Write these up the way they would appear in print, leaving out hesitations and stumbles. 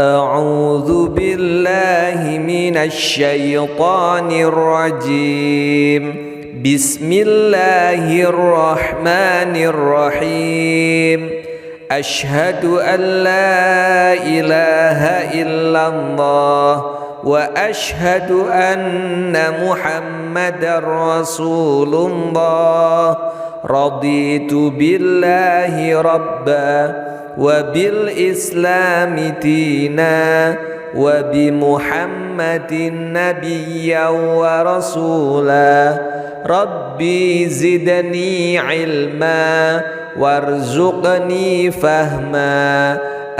أعوذ بالله من الشيطان الرجيم. بسم الله الرحمن الرحيم. أشهد أن لا إله إلا الله وأشهد أن محمدا رسول الله. رضيت بالله ربا وبالإسلام دينا وبمحمد نبيا ورسولا. ربي زدني علما وارزقني فهما.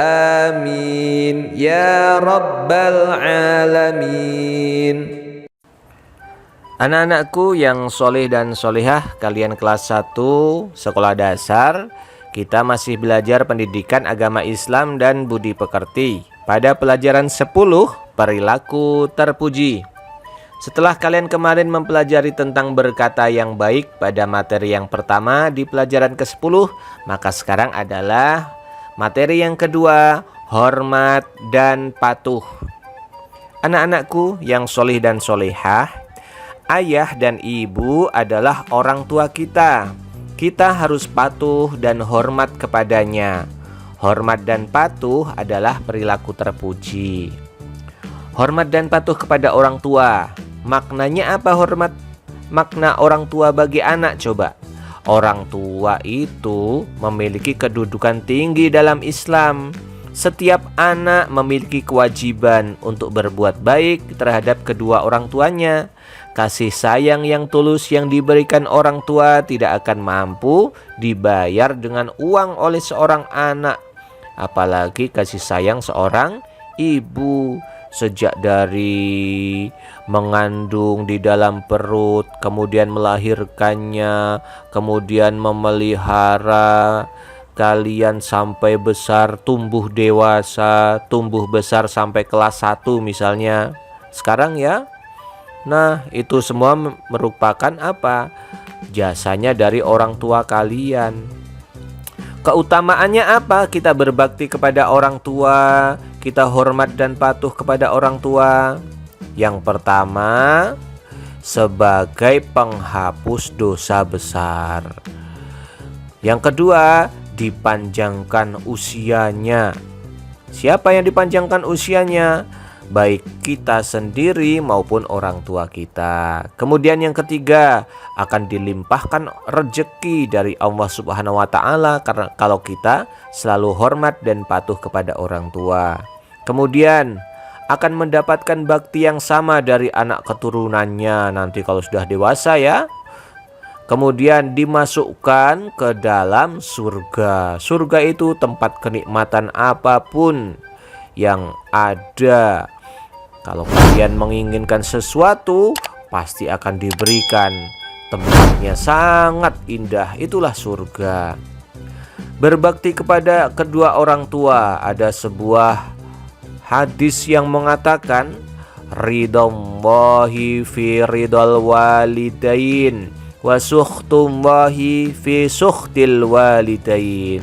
آمين يا رب العالمين. Anak-anakku yang soleh dan solehah, kalian kelas 1 sekolah dasar, kita masih belajar pendidikan agama Islam dan budi pekerti. Pada pelajaran 10, perilaku terpuji. Setelah kalian kemarin mempelajari tentang berkata yang baik pada materi yang pertama di pelajaran ke-10, maka sekarang adalah materi yang kedua, hormat dan patuh. Anak-anakku yang soleh dan solehah, ayah dan ibu adalah orang tua kita. Kita harus patuh dan hormat kepadanya. Hormat dan patuh adalah perilaku terpuji. Hormat dan patuh kepada orang tua. Maknanya apa hormat? Makna orang tua bagi anak coba. Orang tua itu memiliki kedudukan tinggi dalam Islam. Setiap anak memiliki kewajiban untuk berbuat baik terhadap kedua orang tuanya. Kasih sayang yang tulus yang diberikan orang tua tidak akan mampu dibayar dengan uang oleh seorang anak. Apalagi kasih sayang seorang ibu. Sejak dari mengandung di dalam perut, kemudian melahirkannya, kemudian memelihara kalian sampai besar, tumbuh dewasa, tumbuh besar sampai kelas 1 misalnya. Sekarang ya. Nah, itu semua merupakan apa? Jasanya dari orang tua kalian. Keutamaannya apa? Kita berbakti kepada orang tua, kita hormat dan patuh kepada orang tua. Yang pertama, sebagai penghapus dosa besar. Yang kedua, dipanjangkan usianya. Siapa yang dipanjangkan usianya? Baik kita sendiri maupun orang tua kita. Kemudian yang ketiga, akan dilimpahkan rezeki dari Allah Subhanahu wa taala karena kalau kita selalu hormat dan patuh kepada orang tua. Kemudian akan mendapatkan bakti yang sama dari anak keturunannya nanti kalau sudah dewasa ya. Kemudian dimasukkan ke dalam surga. Surga itu tempat kenikmatan apapun yang ada. Kalau kalian menginginkan sesuatu, pasti akan diberikan. Tempatnya sangat indah, itulah surga. Berbakti kepada kedua orang tua. Ada sebuah hadis yang mengatakan, ridhallahi fi ridhal walidain wa sukhtullahi fi sukhtil walidain.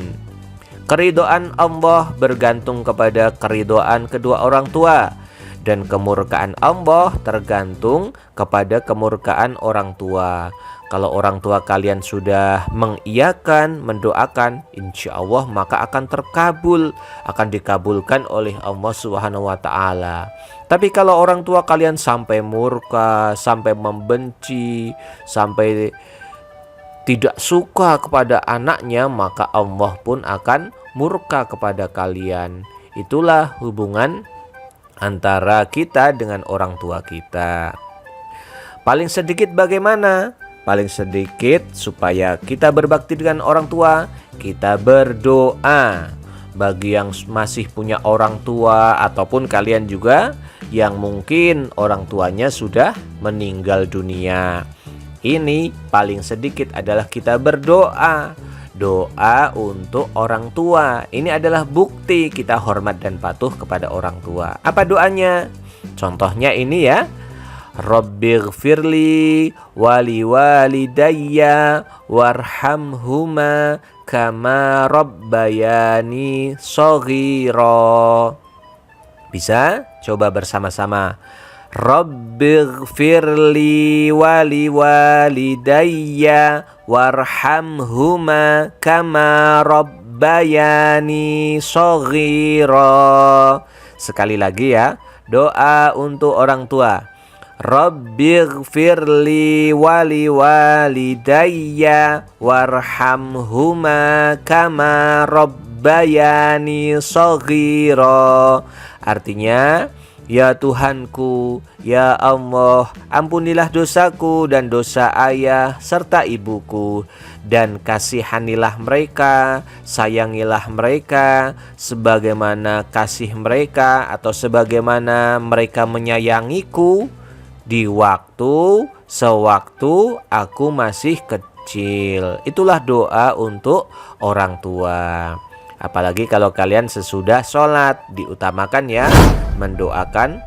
Keridhaan Allah bergantung kepada keridhaan kedua orang tua, dan kemurkaan Allah tergantung kepada kemurkaan orang tua. Kalau orang tua kalian sudah mengiyakan, mendoakan, insya Allah maka akan terkabul, akan dikabulkan oleh Allah Subhanahu wa taala. Tapi kalau orang tua kalian sampai murka, sampai membenci, sampai tidak suka kepada anaknya, maka Allah pun akan murka kepada kalian. Itulah hubungan antara kita dengan orang tua kita. Paling sedikit bagaimana? Paling sedikit supaya kita berbakti dengan orang tua, kita berdoa. Bagi yang masih punya orang tua ataupun kalian juga yang mungkin orang tuanya sudah meninggal dunia, ini paling sedikit adalah kita berdoa. Doa untuk orang tua. Ini adalah bukti kita hormat dan patuh kepada orang tua. Apa doanya? Contohnya ini ya. Rabbighfirli wali walidayya warhamhuma kama rabbayani shaghira. Bisa? Coba bersama-sama. Rabbighfirli wali walidayya warhamhuma kama rabbayani shaghira. Sekali lagi ya, doa untuk orang tua. Rabbighfirli wali walidayya warhamhuma kama rabbayani shaghira. Artinya, ya Tuhanku, ya Allah, ampunilah dosaku dan dosa ayah serta ibuku, dan kasihanilah mereka, sayangilah mereka sebagaimana kasih mereka atau sebagaimana mereka menyayangiku di waktu sewaktu aku masih kecil. Itulah doa untuk orang tua. Apalagi kalau kalian sesudah sholat, diutamakan ya mendoakan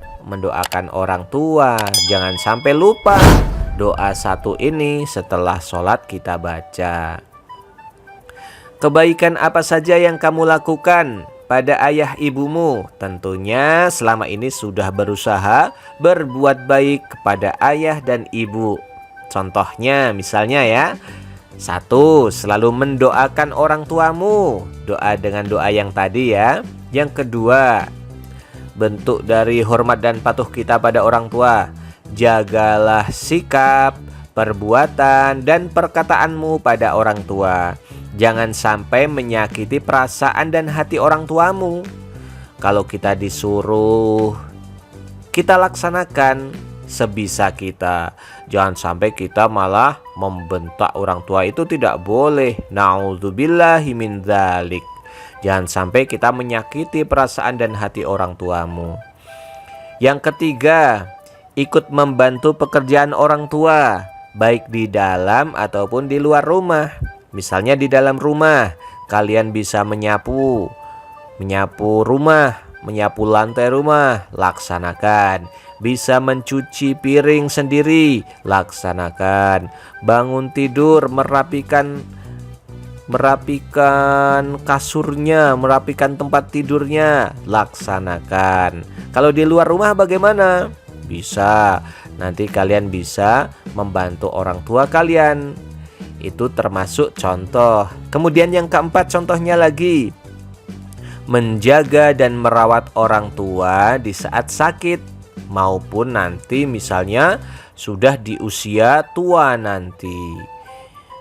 orang tua. Jangan sampai lupa doa satu ini setelah sholat kita baca. Kebaikan apa saja yang kamu lakukan pada ayah ibumu? Tentunya selama ini sudah berusaha berbuat baik kepada ayah dan ibu. Contohnya misalnya ya, 1. Selalu mendoakan orang tuamu. Doa dengan doa yang tadi ya. Yang kedua, bentuk dari hormat dan patuh kita pada orang tua. Jagalah sikap, perbuatan, dan perkataanmu pada orang tua. Jangan sampai menyakiti perasaan dan hati orang tuamu. Kalau kita disuruh, kita laksanakan sebisa kita. Jangan sampai kita malah membentak orang tua, itu tidak boleh. Na'udzubillahi min dzalik. Jangan sampai kita menyakiti perasaan dan hati orang tuamu. Yang ketiga, ikut membantu pekerjaan orang tua, baik di dalam ataupun di luar rumah. Misalnya di dalam rumah, kalian bisa menyapu rumah, menyapu lantai rumah, laksanakan. Bisa mencuci piring sendiri, laksanakan. Bangun tidur, merapikan kasurnya, merapikan tempat tidurnya, laksanakan. Kalau di luar rumah bagaimana? Bisa, nanti kalian bisa membantu orang tua kalian. Itu termasuk contoh. Kemudian yang keempat, contohnya lagi, menjaga dan merawat orang tua di saat sakit maupun nanti misalnya sudah di usia tua nanti.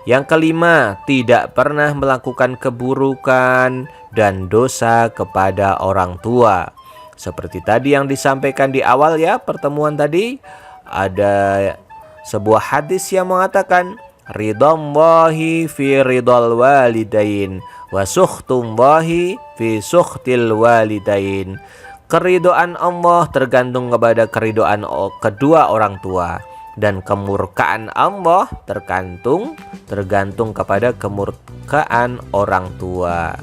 Yang kelima, tidak pernah melakukan keburukan dan dosa kepada orang tua. Seperti tadi yang disampaikan di awal ya, pertemuan tadi, ada sebuah hadis yang mengatakan ridhallahi fi ridhal walidain wa sukhtullahi fi sukhtil walidain. Keridhaan Allah tergantung kepada keridhaan kedua orang tua, dan kemurkaan Allah tergantung kepada kemurkaan orang tua.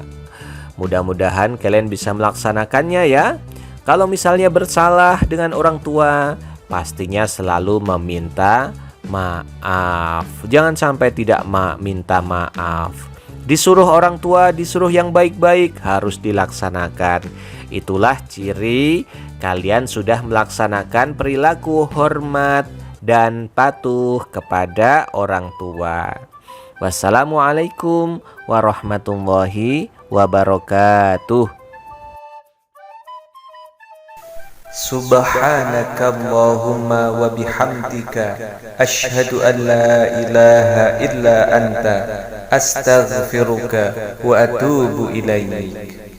Mudah-mudahan kalian bisa melaksanakannya ya. Kalau misalnya bersalah dengan orang tua, pastinya selalu meminta maaf. Jangan sampai tidak minta maaf. Disuruh orang tua, disuruh yang baik-baik, harus dilaksanakan. Itulah ciri kalian sudah melaksanakan perilaku hormat dan patuh kepada orang tua. Wassalamualaikum warahmatullahi wabarakatuh. Subhanakallahumma wa bihamdika asyhadu an la ilaha illa anta astaghfiruka wa atubu ilaik.